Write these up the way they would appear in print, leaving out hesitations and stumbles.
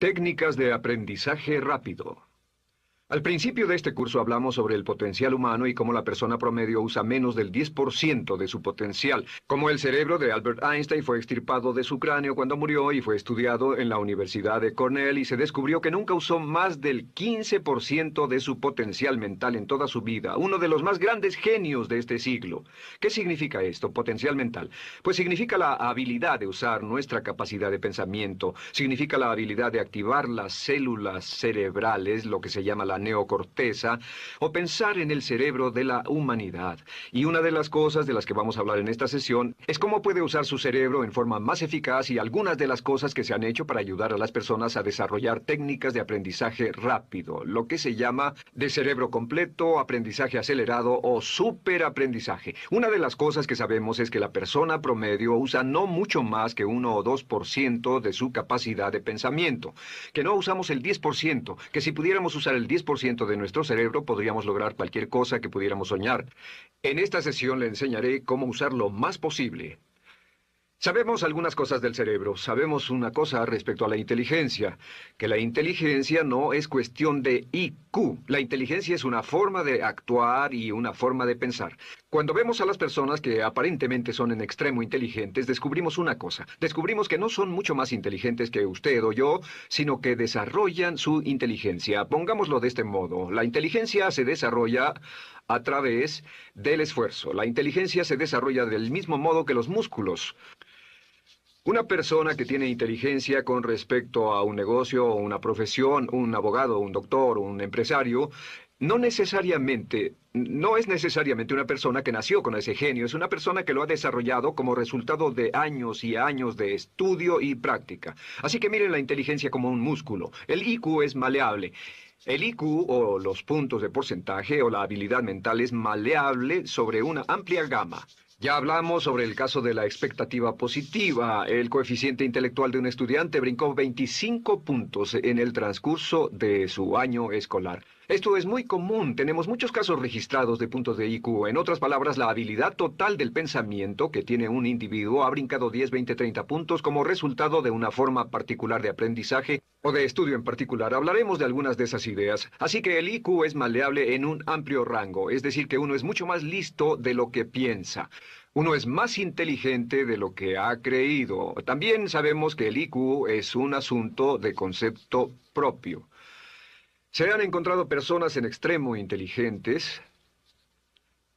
Técnicas de aprendizaje rápido. Al principio de este curso hablamos sobre el potencial humano y cómo la persona promedio usa menos del 10% de su potencial, cómo el cerebro de Albert Einstein fue extirpado de su cráneo cuando murió y fue estudiado en la Universidad de Cornell y se descubrió que nunca usó más del 15% de su potencial mental en toda su vida, uno de los más grandes genios de este siglo. ¿Qué significa esto, potencial mental? Pues significa la habilidad de usar nuestra capacidad de pensamiento, significa la habilidad de activar las células cerebrales, lo que se llama la neocorteza, o pensar en el cerebro de la humanidad. Y una de las cosas de las que vamos a hablar en esta sesión es cómo puede usar su cerebro en forma más eficaz y algunas de las cosas que se han hecho para ayudar a las personas a desarrollar técnicas de aprendizaje rápido, lo que se llama de cerebro completo, aprendizaje acelerado o superaprendizaje. Una de las cosas que sabemos es que la persona promedio usa no mucho más que 1 o 2% de su capacidad de pensamiento, que no usamos el 10%, que si pudiéramos usar el 10% de nuestro cerebro podríamos lograr cualquier cosa que pudiéramos soñar. En esta sesión le enseñaré cómo usar lo más posible. Sabemos algunas cosas del cerebro. Sabemos una cosa respecto a la inteligencia, que la inteligencia no es cuestión de IQ. La inteligencia es una forma de actuar y una forma de pensar. Cuando vemos a las personas que aparentemente son en extremo inteligentes, descubrimos una cosa. Descubrimos que no son mucho más inteligentes que usted o yo, sino que desarrollan su inteligencia. Pongámoslo de este modo. La inteligencia se desarrolla a través del esfuerzo. La inteligencia se desarrolla del mismo modo que los músculos. Una persona que tiene inteligencia con respecto a un negocio o una profesión, un abogado, un doctor, un empresario, no es necesariamente una persona que nació con ese genio, es una persona que lo ha desarrollado como resultado de años y años de estudio y práctica. Así que miren la inteligencia como un músculo. El IQ es maleable. El IQ, o los puntos de porcentaje, o la habilidad mental es maleable sobre una amplia gama. Ya hablamos sobre el caso de la expectativa positiva. El coeficiente intelectual de un estudiante brincó 25 puntos en el transcurso de su año escolar. Esto es muy común. Tenemos muchos casos registrados de puntos de IQ. En otras palabras, la habilidad total del pensamiento que tiene un individuo ha brincado 10, 20, 30 puntos como resultado de una forma particular de aprendizaje o de estudio en particular. Hablaremos de algunas de esas ideas. Así que el IQ es maleable en un amplio rango, es decir, que uno es mucho más listo de lo que piensa. Uno es más inteligente de lo que ha creído. También sabemos que el IQ es un asunto de concepto propio. Se han encontrado personas en extremo inteligentes,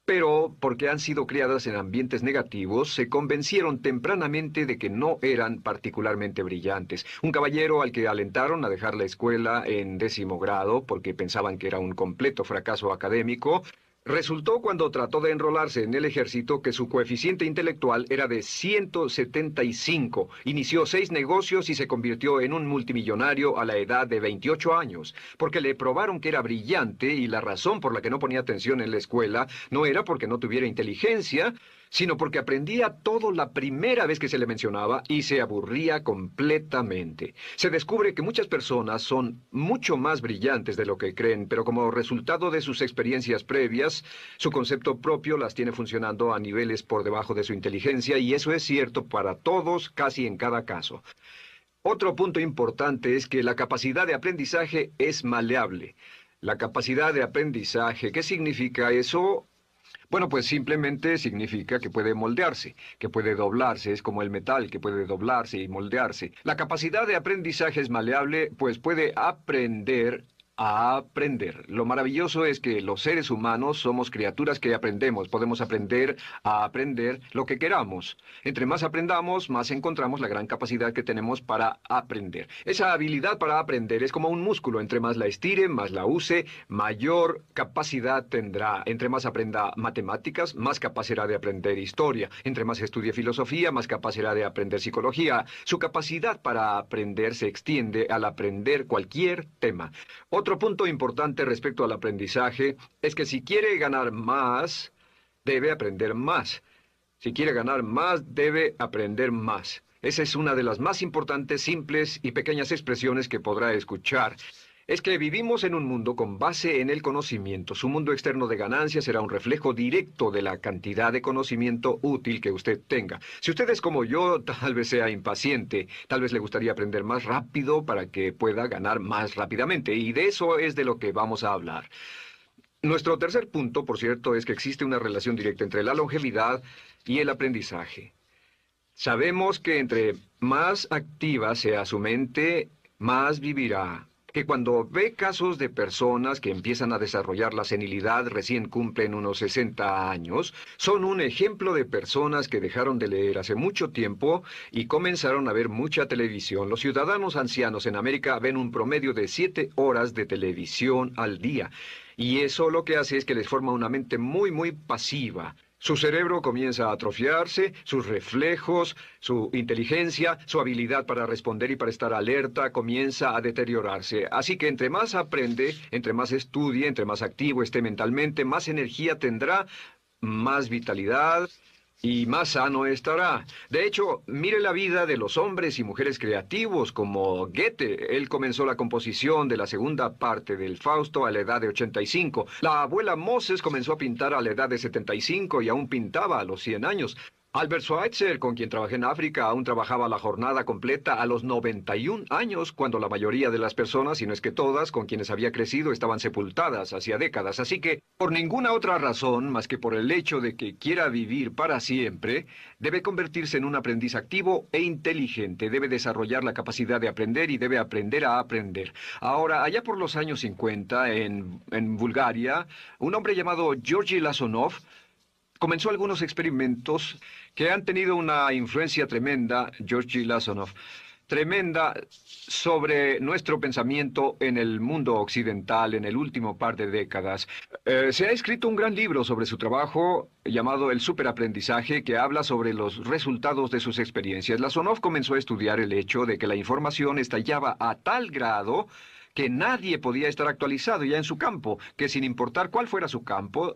pero porque han sido criadas en ambientes negativos, se convencieron tempranamente de que no eran particularmente brillantes. Un caballero al que alentaron a dejar la escuela en 10º grado porque pensaban que era un completo fracaso académico, resultó cuando trató de enrolarse en el ejército que su coeficiente intelectual era de 175. Inició 6 negocios y se convirtió en un multimillonario a la edad de 28 años, porque le probaron que era brillante y la razón por la que no ponía atención en la escuela no era porque no tuviera inteligencia, sino porque aprendía todo la primera vez que se le mencionaba y se aburría completamente. Se descubre que muchas personas son mucho más brillantes de lo que creen, pero como resultado de sus experiencias previas, su concepto propio las tiene funcionando a niveles por debajo de su inteligencia, y eso es cierto para todos, casi en cada caso. Otro punto importante es que la capacidad de aprendizaje es maleable. La capacidad de aprendizaje, ¿qué significa eso? Bueno, pues simplemente significa que puede moldearse, que puede doblarse, es como el metal que puede doblarse y moldearse. La capacidad de aprendizaje es maleable, pues puede aprender a aprender. Lo maravilloso es que los seres humanos somos criaturas que aprendemos. Podemos aprender a aprender lo que queramos. Entre más aprendamos, más encontramos la gran capacidad que tenemos para aprender. Esa habilidad para aprender es como un músculo. Entre más la estire, más la use, mayor capacidad tendrá. Entre más aprenda matemáticas, más capaz será de aprender historia. Entre más estudie filosofía, más capaz será de aprender psicología. Su capacidad para aprender se extiende al aprender cualquier tema. Otro punto importante respecto al aprendizaje es que si quiere ganar más, debe aprender más. Si quiere ganar más, debe aprender más. Esa es una de las más importantes, simples y pequeñas expresiones que podrá escuchar. es que vivimos en un mundo con base en el conocimiento. Su mundo externo de ganancias será un reflejo directo de la cantidad de conocimiento útil que usted tenga. Si usted es como yo, tal vez sea impaciente, tal vez le gustaría aprender más rápido para que pueda ganar más rápidamente, y de eso es de lo que vamos a hablar. Nuestro tercer punto, por cierto, es que existe una relación directa entre la longevidad y el aprendizaje. Sabemos que entre más activa sea su mente, más vivirá. Que cuando ve casos de personas que empiezan a desarrollar la senilidad recién cumplen unos 60 años, son un ejemplo de personas que dejaron de leer hace mucho tiempo y comenzaron a ver mucha televisión. Los ciudadanos ancianos en América ven un promedio de 7 horas de televisión al día. Y eso lo que hace es que les forma una mente muy pasiva. Su cerebro comienza a atrofiarse, sus reflejos, su inteligencia, su habilidad para responder y para estar alerta comienza a deteriorarse. Así que entre más aprende, entre más estudie, entre más activo esté mentalmente, más energía tendrá, más vitalidad y más sano estará. De hecho, mire la vida de los hombres y mujeres creativos como Goethe. Él comenzó la composición de la segunda parte del Fausto a la edad de 85. La abuela Moses comenzó a pintar a la edad de 75 y aún pintaba a los 100 años. Albert Schweitzer, con quien trabajé en África, aún trabajaba la jornada completa a los 91 años, cuando la mayoría de las personas, si no es que todas, con quienes había crecido, estaban sepultadas hacía décadas. Así que, por ninguna otra razón, más que por el hecho de que quiera vivir para siempre, debe convertirse en un aprendiz activo e inteligente. Debe desarrollar la capacidad de aprender y debe aprender a aprender. Ahora, allá por los años 50, en Bulgaria, un hombre llamado Georgy Lasonov comenzó algunos experimentos que han tenido una influencia tremenda, Georgy Lasonov, tremenda sobre nuestro pensamiento en el mundo occidental en el último par de décadas. Se ha escrito un gran libro sobre su trabajo llamado El Superaprendizaje, que habla sobre los resultados de sus experiencias. Lasonov comenzó a estudiar el hecho de que la información estallaba a tal grado que nadie podía estar actualizado ya en su campo, que sin importar cuál fuera su campo,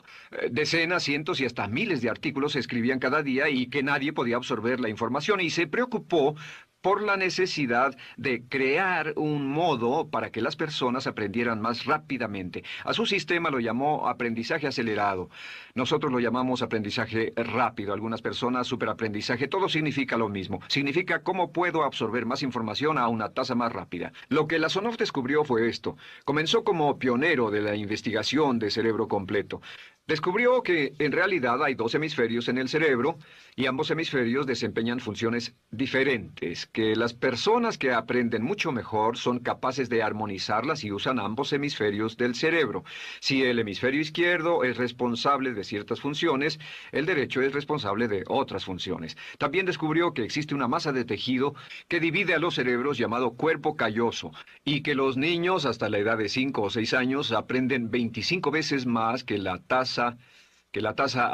decenas, cientos y hasta miles de artículos se escribían cada día y que nadie podía absorber la información, y se preocupó por la necesidad de crear un modo para que las personas aprendieran más rápidamente. A su sistema lo llamó aprendizaje acelerado. Nosotros lo llamamos aprendizaje rápido. Algunas personas superaprendizaje. Todo significa lo mismo. Significa cómo puedo absorber más información a una tasa más rápida. Lo que Lasonov descubrió fue esto. Comenzó como pionero de la investigación de cerebro completo. Descubrió que en realidad hay dos hemisferios en el cerebro y ambos hemisferios desempeñan funciones diferentes, que las personas que aprenden mucho mejor son capaces de armonizarlas y usan ambos hemisferios del cerebro. Si el hemisferio izquierdo es responsable de ciertas funciones, el derecho es responsable de otras funciones. También descubrió que existe una masa de tejido que divide a los cerebros llamado cuerpo calloso, y que los niños hasta la edad de 5 o 6 años aprenden 25 veces más que la tasa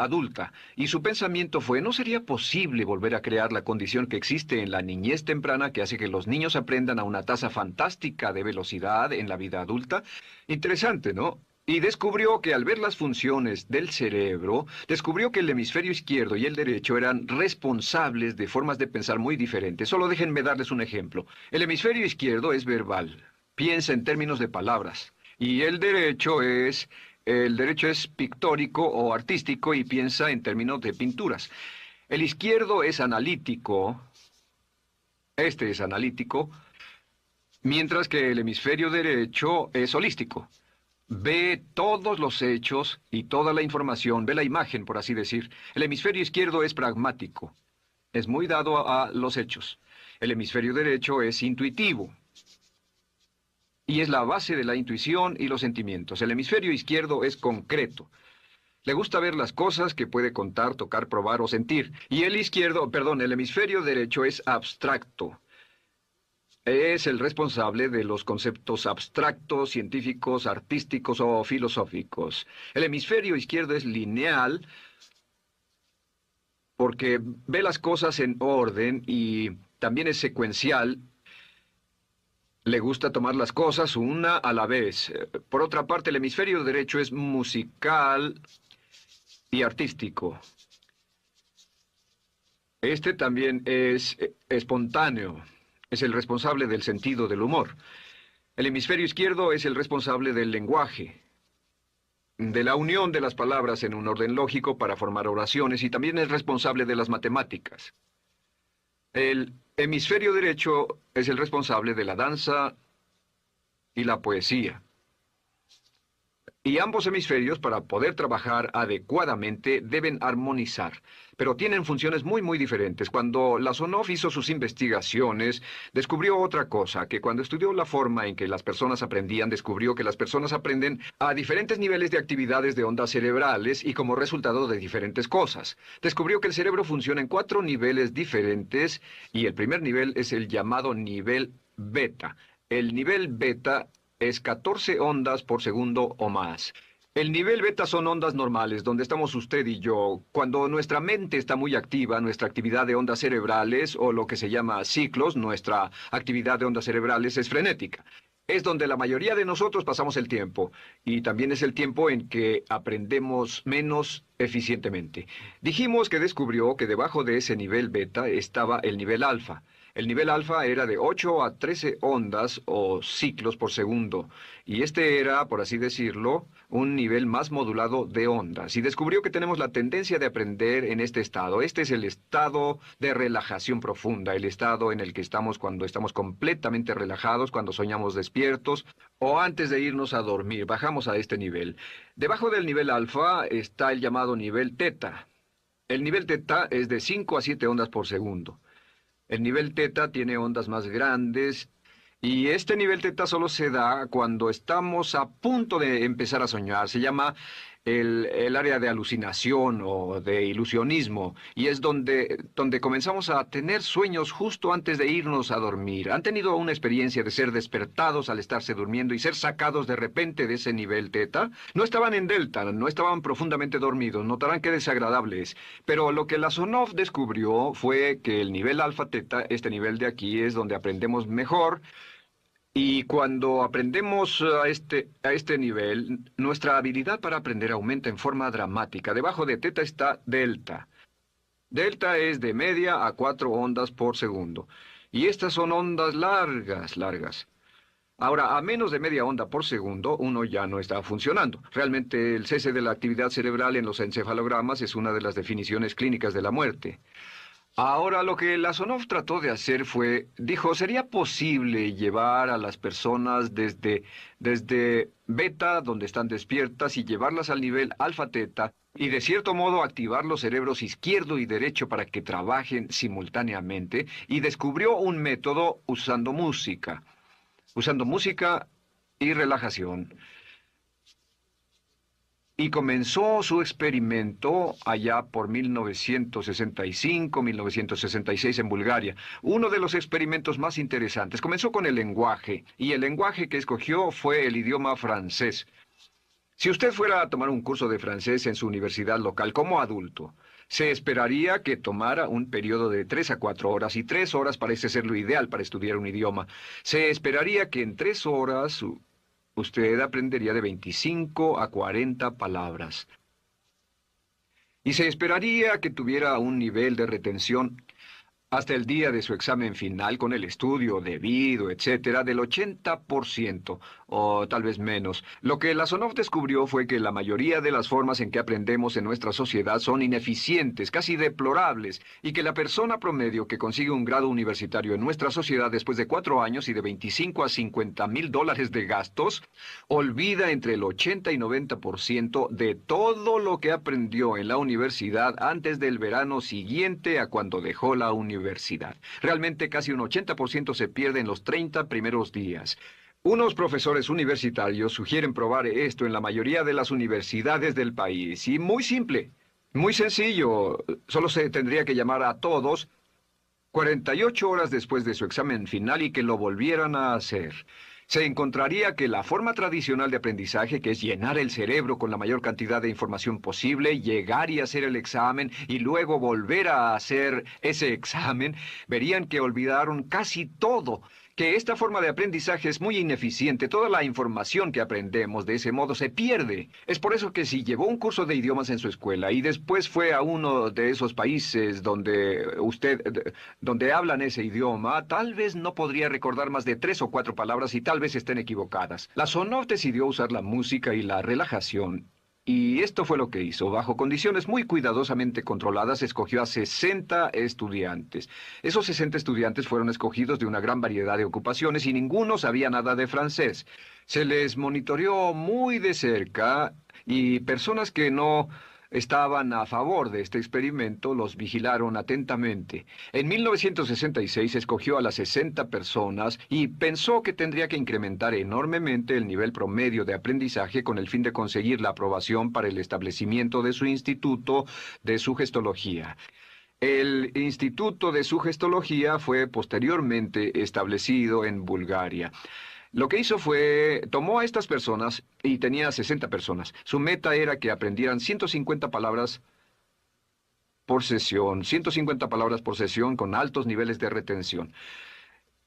adulta. Y su pensamiento fue, ¿no sería posible volver a crear la condición que existe en la niñez temprana que hace que los niños aprendan a una tasa fantástica de velocidad en la vida adulta? Interesante, ¿no? Y descubrió que al ver las funciones del cerebro, descubrió que el hemisferio izquierdo y el derecho eran responsables de formas de pensar muy diferentes. Solo déjenme darles un ejemplo. El hemisferio izquierdo es verbal, piensa en términos de palabras, y el derecho es pictórico o artístico y piensa en términos de pinturas. El izquierdo es analítico, este es analítico, mientras que el hemisferio derecho es holístico. Ve todos los hechos y toda la información, ve la imagen, por así decir. El hemisferio izquierdo es pragmático, es muy dado a los hechos. El hemisferio derecho es intuitivo. Y es la base de la intuición y los sentimientos. El hemisferio izquierdo es concreto. Le gusta ver las cosas que puede contar, tocar, probar o sentir. Y el hemisferio derecho es abstracto. Es el responsable de los conceptos abstractos, científicos, artísticos o filosóficos. El hemisferio izquierdo es lineal porque ve las cosas en orden y también es secuencial. Le gusta tomar las cosas una a la vez. Por otra parte, el hemisferio derecho es musical y artístico. Este también es espontáneo. Es el responsable del sentido del humor. El hemisferio izquierdo es el responsable del lenguaje, de la unión de las palabras en un orden lógico para formar oraciones, y también es responsable de las matemáticas. El hemisferio derecho es el responsable de la danza y la poesía. Y ambos hemisferios, para poder trabajar adecuadamente, deben armonizar. Pero tienen funciones muy diferentes. Cuando Lasonov hizo sus investigaciones, descubrió otra cosa, que cuando estudió la forma en que las personas aprendían, descubrió que las personas aprenden a diferentes niveles de actividades de ondas cerebrales y como resultado de diferentes cosas. Descubrió que el cerebro funciona en 4 niveles diferentes, y el primer nivel es el llamado nivel beta. El nivel beta es 14 ondas por segundo o más. El nivel beta son ondas normales, donde estamos usted y yo. Cuando nuestra mente está muy activa, nuestra actividad de ondas cerebrales, o lo que se llama ciclos, nuestra actividad de ondas cerebrales es frenética. Es donde la mayoría de nosotros pasamos el tiempo, y también es el tiempo en que aprendemos menos eficientemente. Dijimos que descubrió que debajo de ese nivel beta estaba el nivel alfa. El nivel alfa era de 8 a 13 ondas o ciclos por segundo, y este era, por así decirlo, un nivel más modulado de ondas. Y descubrió que tenemos la tendencia de aprender en este estado. Este es el estado de relajación profunda, el estado en el que estamos cuando estamos completamente relajados, cuando soñamos despiertos, o antes de irnos a dormir. Bajamos a este nivel. Debajo del nivel alfa está el llamado nivel teta. El nivel teta es de 5 a 7 ondas por segundo. El nivel teta tiene ondas más grandes, y este nivel teta solo se da cuando estamos a punto de empezar a soñar. Se llama el área de alucinación o de ilusionismo, y es donde comenzamos a tener sueños justo antes de irnos a dormir. ¿Han tenido una experiencia de ser despertados al estarse durmiendo y ser sacados de repente de ese nivel teta? No estaban en delta, no estaban profundamente dormidos, notarán qué desagradable es. Pero lo que Lasonov descubrió fue que el nivel alfa teta, este nivel de aquí, es donde aprendemos mejor. Y cuando aprendemos a este nivel, nuestra habilidad para aprender aumenta en forma dramática. Debajo de teta está delta. Delta es de media a 4 ondas por segundo. Y estas son ondas largas. Ahora, a menos de media onda por segundo, uno ya no está funcionando. Realmente, el cese de la actividad cerebral en los encefalogramas es una de las definiciones clínicas de la muerte. Ahora, lo que Lasonov trató de hacer fue, dijo, ¿sería posible llevar a las personas desde beta, donde están despiertas, y llevarlas al nivel alfa-teta, y de cierto modo activar los cerebros izquierdo y derecho para que trabajen simultáneamente? Y descubrió un método usando música y relajación. Y comenzó su experimento allá por 1965, 1966 en Bulgaria. Uno de los experimentos más interesantes. Comenzó con el lenguaje, y el lenguaje que escogió fue el idioma francés. Si usted fuera a tomar un curso de francés en su universidad local como adulto, se esperaría que tomara un periodo de 3 a 4 horas, y 3 horas parece ser lo ideal para estudiar un idioma. Se esperaría que en 3 horas usted aprendería de 25 a 40 palabras. Y se esperaría que tuviera un nivel de retención hasta el día de su examen final, con el estudio debido, etcétera, del 80%, o tal vez menos. Lo que Lasonov descubrió fue que la mayoría de las formas en que aprendemos en nuestra sociedad son ineficientes, casi deplorables, y que la persona promedio que consigue un grado universitario en nuestra sociedad después de 4 años y de 25 a 50 mil dólares de gastos, olvida entre el 80 y 90% de todo lo que aprendió en la universidad antes del verano siguiente a cuando dejó la universidad. Realmente casi un 80% se pierde en los 30 primeros días. Unos profesores universitarios sugieren probar esto en la mayoría de las universidades del país. Y muy simple, muy sencillo. Solo se tendría que llamar a todos 48 horas después de su examen final y que lo volvieran a hacer. Se encontraría que la forma tradicional de aprendizaje, que es llenar el cerebro con la mayor cantidad de información posible, llegar y hacer el examen y luego volver a hacer ese examen, verían que olvidaron casi todo, que esta forma de aprendizaje es muy ineficiente. Toda la información que aprendemos de ese modo se pierde. Es por eso que si llevó un curso de idiomas en su escuela y después fue a uno de esos países donde hablan ese idioma, tal vez no podría recordar más de 3 o 4 palabras y tal vez estén equivocadas. La Sonov decidió usar la música y la relajación. Y esto fue lo que hizo. Bajo condiciones muy cuidadosamente controladas, escogió a 60 estudiantes. Esos 60 estudiantes fueron escogidos de una gran variedad de ocupaciones y ninguno sabía nada de francés. Se les monitoreó muy de cerca y personas que no estaban a favor de este experimento los vigilaron atentamente. En 1966 escogió a las 60 personas y pensó que tendría que incrementar enormemente el nivel promedio de aprendizaje con el fin de conseguir la aprobación para el establecimiento de su Instituto de Sugestología. El Instituto de Sugestología fue posteriormente establecido en Bulgaria. Lo que hizo fue, tomó a estas personas, y tenía 60 personas. Su meta era que aprendieran 150 palabras por sesión, 150 palabras por sesión con altos niveles de retención.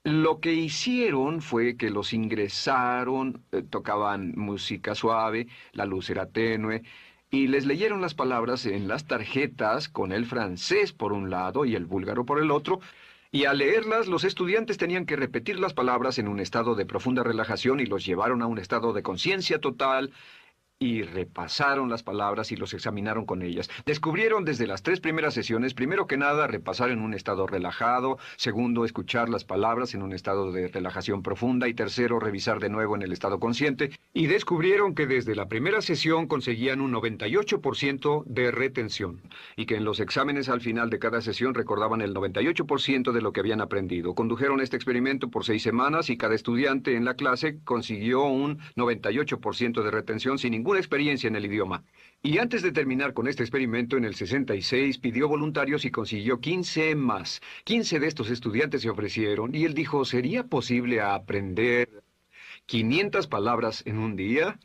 Lo que hicieron fue que los ingresaron, tocaban música suave, la luz era tenue, y les leyeron las palabras en las tarjetas con el francés por un lado y el búlgaro por el otro, y al leerlas, los estudiantes tenían que repetir las palabras en un estado de profunda relajación y los llevaron a un estado de conciencia total y repasaron las palabras y los examinaron con ellas. Descubrieron desde las 3 primeras sesiones, primero que nada, repasar en un estado relajado, segundo, escuchar las palabras en un estado de relajación profunda y tercero, revisar de nuevo en el estado consciente, y descubrieron que desde la primera sesión conseguían un 98% de retención y que en los exámenes al final de cada sesión recordaban el 98% de lo que habían aprendido. Condujeron este experimento por 6 semanas y cada estudiante en la clase consiguió un 98% de retención sin ninguna experiencia en el idioma. Y antes de terminar con este experimento, en el 66 pidió voluntarios y consiguió 15 más. 15 de estos estudiantes se ofrecieron y él dijo, ¿sería posible aprender 500 palabras en un día?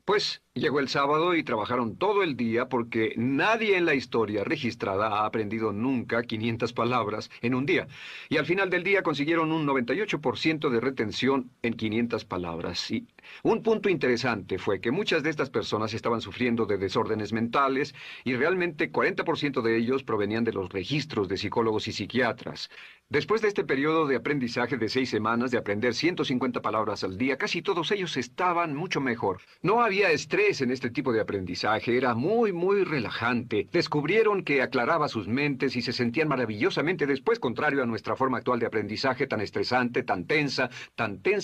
Pues llegó el sábado y trabajaron todo el día porque nadie en la historia registrada ha aprendido nunca 500 palabras en un día. Y al final del día consiguieron un 98% de retención en 500 palabras. Y un punto interesante fue que muchas de estas personas estaban sufriendo de desórdenes mentales y realmente 40% de ellos provenían de los registros de psicólogos y psiquiatras. Después de este periodo de aprendizaje de 6 semanas de aprender 150 palabras al día, casi todos ellos estaban mucho mejor. No había estrés en este tipo de aprendizaje, era muy relajante. Descubrieron que aclaraba sus mentes y se sentían maravillosamente después, contrario a nuestra forma actual de aprendizaje tan estresante, tan tensa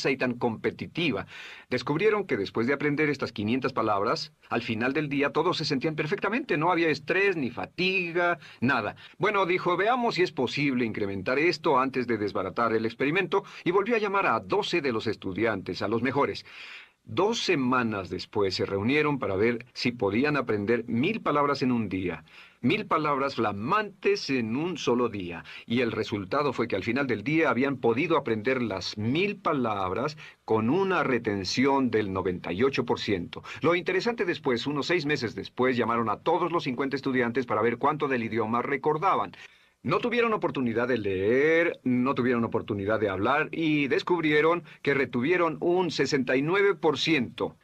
y tan competitiva. Descubrieron que después de aprender estas 500 palabras, al final del día todos se sentían perfectamente, no había estrés ni fatiga, nada. Bueno, dijo, veamos si es posible incrementar esto antes de desbaratar el experimento, y volvió a llamar a 12 de los estudiantes, a los mejores. 2 semanas después se reunieron para ver si podían aprender 1000 palabras en un día. 1000 palabras flamantes en un solo día. Y el resultado fue que al final del día habían podido aprender las 1000 palabras con una retención del 98%. Lo interesante después, unos 6 meses después, llamaron a todos los 50 estudiantes para ver cuánto del idioma recordaban. No tuvieron oportunidad de leer, no tuvieron oportunidad de hablar y descubrieron que retuvieron un 69%.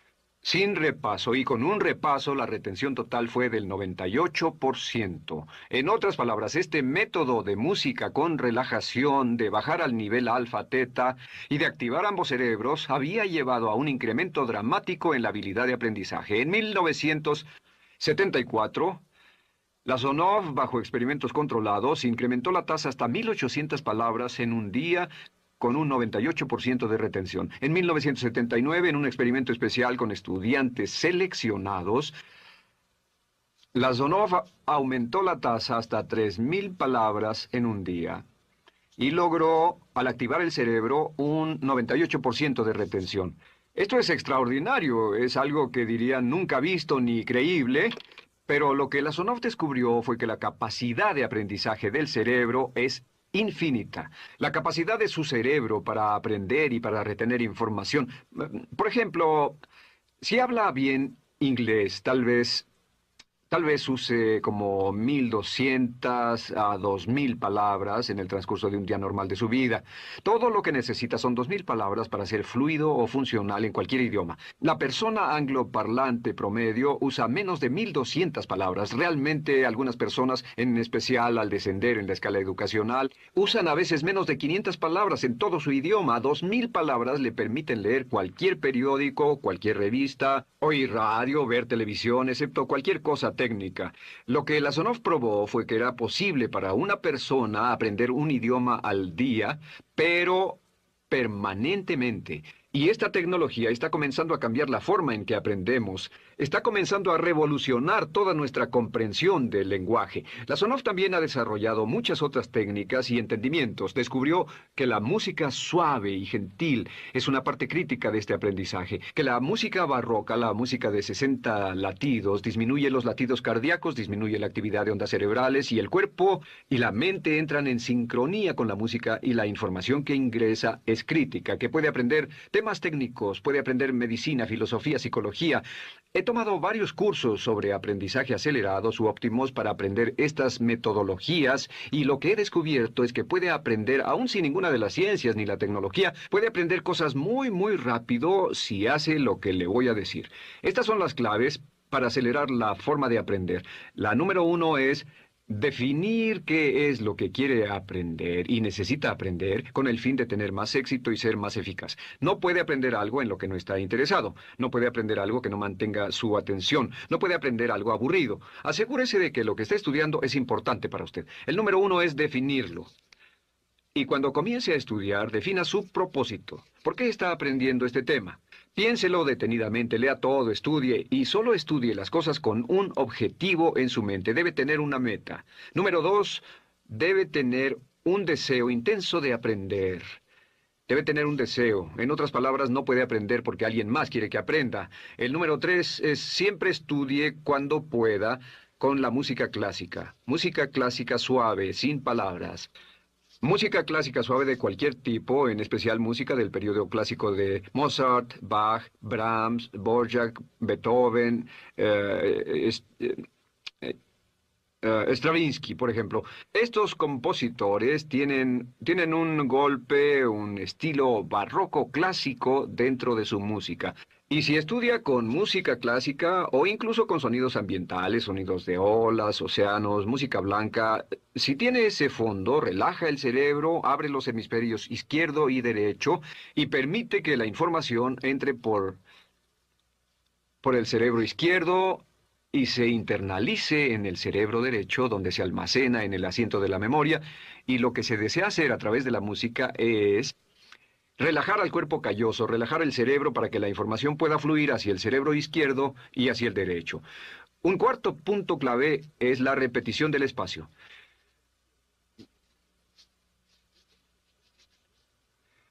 Sin repaso, y con un repaso la retención total fue del 98%. En otras palabras, este método de música con relajación, de bajar al nivel alfa-teta y de activar ambos cerebros había llevado a un incremento dramático en la habilidad de aprendizaje. En 1974... la Sonov, bajo experimentos controlados, incrementó la tasa hasta 1800 palabras en un día con un 98% de retención. En 1979, en un experimento especial con estudiantes seleccionados, la Sonov aumentó la tasa hasta 3000 palabras en un día y logró, al activar el cerebro, un 98% de retención. Esto es extraordinario, es algo que dirían nunca visto ni creíble. Pero lo que la Sonov descubrió fue que la capacidad de aprendizaje del cerebro es infinita. La capacidad de su cerebro para aprender y para retener información. Por ejemplo, si habla bien inglés, tal vez Tal vez use como 1.200 a 2.000 palabras en el transcurso de un día normal de su vida. Todo lo que necesita son 2.000 palabras para ser fluido o funcional en cualquier idioma. La persona angloparlante promedio usa menos de 1.200 palabras. Realmente algunas personas, en especial al descender en la escala educacional, usan a veces menos de 500 palabras en todo su idioma. 2.000 palabras le permiten leer cualquier periódico, cualquier revista, oír radio, ver televisión, excepto cualquier cosa técnica. Lo que Lasonov probó fue que era posible para una persona aprender un idioma al día, pero permanentemente. Y esta tecnología está comenzando a cambiar la forma en que aprendemos. Está comenzando a revolucionar toda nuestra comprensión del lenguaje. Lasonov también ha desarrollado muchas otras técnicas y entendimientos. Descubrió que la música suave y gentil es una parte crítica de este aprendizaje. Que la música barroca, la música de 60 latidos, disminuye los latidos cardíacos, disminuye la actividad de ondas cerebrales y el cuerpo y la mente entran en sincronía con la música y la información que ingresa es crítica, que puede aprender temas técnicos, puede aprender medicina, filosofía, psicología. He tomado varios cursos sobre aprendizaje acelerado u óptimos para aprender estas metodologías y lo que he descubierto es que puede aprender, aún sin ninguna de las ciencias ni la tecnología, puede aprender cosas muy rápido si hace lo que le voy a decir. Estas son las claves para acelerar la forma de aprender. La número 1 es definir qué es lo que quiere aprender y necesita aprender con el fin de tener más éxito y ser más eficaz. No puede aprender algo en lo que no está interesado. No puede aprender algo que no mantenga su atención. No puede aprender algo aburrido. Asegúrese de que lo que está estudiando es importante para usted. El número 1 es definirlo. Y cuando comience a estudiar, defina su propósito. ¿Por qué está aprendiendo este tema? Piénselo detenidamente, lea todo, estudie y solo estudie las cosas con un objetivo en su mente. Debe tener una meta. Número 2, debe tener un deseo intenso de aprender. Debe tener un deseo. En otras palabras, no puede aprender porque alguien más quiere que aprenda. El número 3 es siempre estudie cuando pueda con la música clásica. Música clásica suave, sin palabras. Música clásica suave de cualquier tipo, en especial música del periodo clásico de Mozart, Bach, Brahms, Dvorak, Beethoven, Stravinsky, por ejemplo. Estos compositores tienen un golpe, un estilo barroco clásico dentro de su música. Y si estudia con música clásica o incluso con sonidos ambientales, sonidos de olas, océanos, música blanca, si tiene ese fondo, relaja el cerebro, abre los hemisferios izquierdo y derecho y permite que la información entre por el cerebro izquierdo y se internalice en el cerebro derecho, donde se almacena en el asiento de la memoria, y lo que se desea hacer a través de la música es relajar al cuerpo calloso, relajar el cerebro para que la información pueda fluir hacia el cerebro izquierdo y hacia el derecho. Un cuarto punto clave es la repetición del espacio.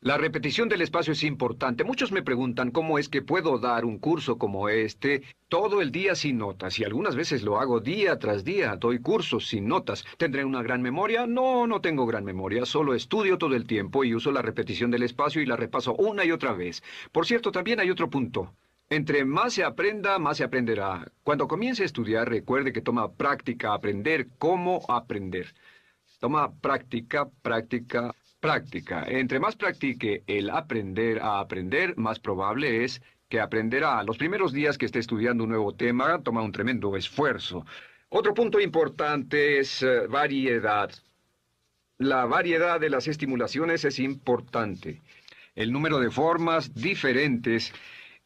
La repetición del espacio es importante. Muchos me preguntan cómo es que puedo dar un curso como este todo el día sin notas. Y algunas veces lo hago día tras día. Doy cursos sin notas. ¿Tendré una gran memoria? No, no tengo gran memoria. Solo estudio todo el tiempo y uso la repetición del espacio y la repaso una y otra vez. Por cierto, también hay otro punto. Entre más se aprenda, más se aprenderá. Cuando comience a estudiar, recuerde que toma práctica aprender cómo aprender. Toma práctica, práctica, práctica. Entre más practique el aprender a aprender, más probable es que aprenderá. Los primeros días que esté estudiando un nuevo tema, toma un tremendo esfuerzo. Otro punto importante es variedad. La variedad de las estimulaciones es importante. El número de formas diferentes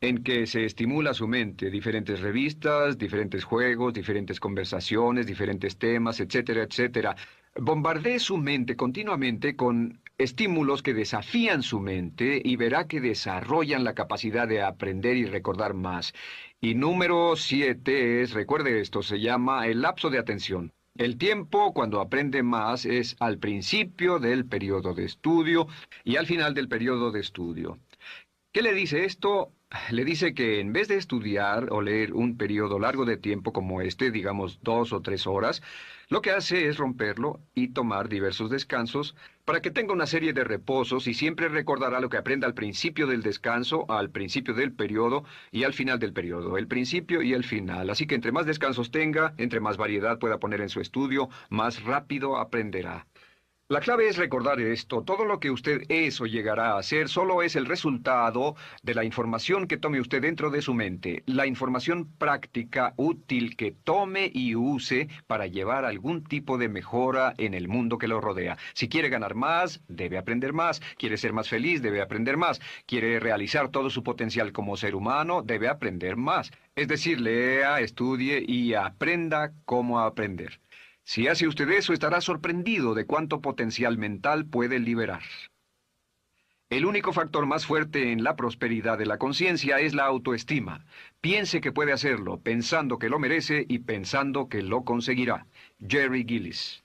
en que se estimula su mente, diferentes revistas, diferentes juegos, diferentes conversaciones, diferentes temas, etcétera, etcétera. Bombardee su mente continuamente con estímulos que desafían su mente y verá que desarrollan la capacidad de aprender y recordar más. Y número 7 es, recuerde esto, se llama el lapso de atención. El tiempo, cuando aprende más, es al principio del periodo de estudio y al final del periodo de estudio. ¿Qué le dice esto? Le dice que en vez de estudiar o leer un periodo largo de tiempo como este, digamos 2 o 3 horas, lo que hace es romperlo y tomar diversos descansos para que tenga una serie de reposos y siempre recordará lo que aprenda al principio del descanso, al principio del periodo y al final del periodo, el principio y el final. Así que entre más descansos tenga, entre más variedad pueda poner en su estudio, más rápido aprenderá. La clave es recordar esto. Todo lo que usted es o llegará a ser solo es el resultado de la información que tome usted dentro de su mente. La información práctica, útil que tome y use para llevar algún tipo de mejora en el mundo que lo rodea. Si quiere ganar más, debe aprender más. Quiere ser más feliz, debe aprender más. Quiere realizar todo su potencial como ser humano, debe aprender más. Es decir, lea, estudie y aprenda cómo aprender. Si hace usted eso, estará sorprendido de cuánto potencial mental puede liberar. El único factor más fuerte en la prosperidad de la conciencia es la autoestima. Piense que puede hacerlo, pensando que lo merece y pensando que lo conseguirá. Jerry Gillis.